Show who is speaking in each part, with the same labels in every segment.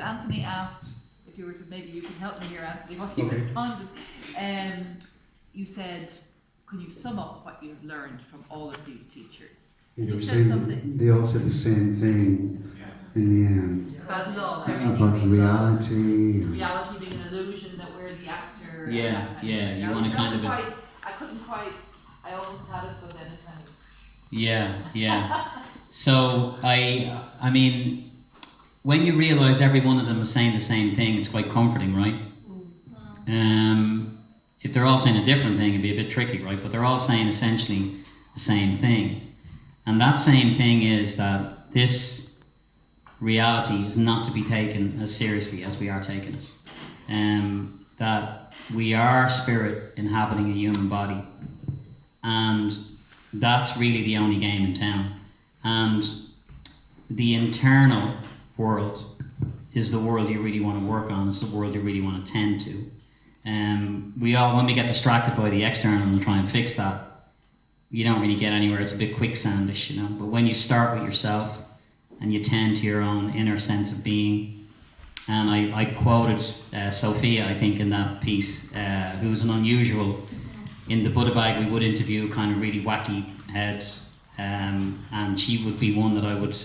Speaker 1: Anthony asked, if you were to, maybe you can help me here, Anthony, what you
Speaker 2: Okay.
Speaker 1: responded. You said, can you sum up what you've learned from all of these teachers?
Speaker 2: They
Speaker 1: You
Speaker 2: were
Speaker 1: said
Speaker 2: saying
Speaker 1: something.
Speaker 2: they all said the same thing in the end.
Speaker 1: About love.
Speaker 2: About reality.
Speaker 1: Reality being an illusion, that we're the actor.
Speaker 3: Yeah,
Speaker 1: and
Speaker 3: yeah, you want to kind of...
Speaker 1: I couldn't quite, I almost had it, but then it kind of...
Speaker 3: Yeah. So, I mean, when you realise every one of them is saying the same thing, it's quite comforting, right? If they're all saying a different thing, it'd be a bit tricky, right? But they're all saying essentially the same thing. And that same thing is that this reality is not to be taken as seriously as we are taking it. That we are spirit inhabiting a human body. And that's really the only game in town. And the internal world is the world you really want to work on. It's the world you really want to tend to. When we get distracted by the external and try and fix that, you don't really get anywhere. It's a bit quicksandish, you know. But when you start with yourself and you tend to your own inner sense of being, and I quoted Sophia, I think, in that piece, who was an unusual, in the Buddha bag we would interview kind of really wacky heads, and she would be one that I would,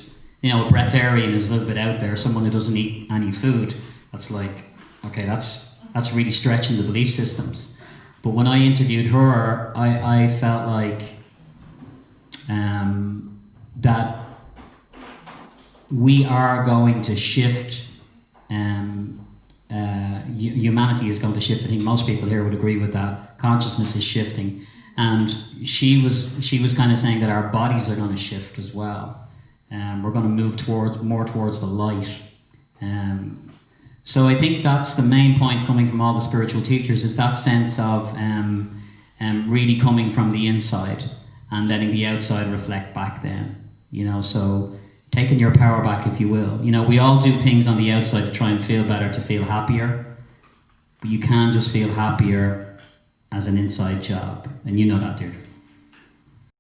Speaker 3: you know, a breatharian is a little bit out there, someone who doesn't eat any food. That's like, okay, that's really stretching the belief systems. But when I interviewed her, I felt like that we are going to shift, humanity is going to shift. I think most people here would agree with that. Consciousness is shifting. And she was kind of saying that our bodies are going to shift as well. We're going to move more towards the light. So I think that's the main point coming from all the spiritual teachers, is that sense of really coming from the inside and letting the outside reflect back then. You know, so taking your power back, if you will. You know, we all do things on the outside to try and feel better, to feel happier. But you can just feel happier as an inside job. And you know that, Deirdre.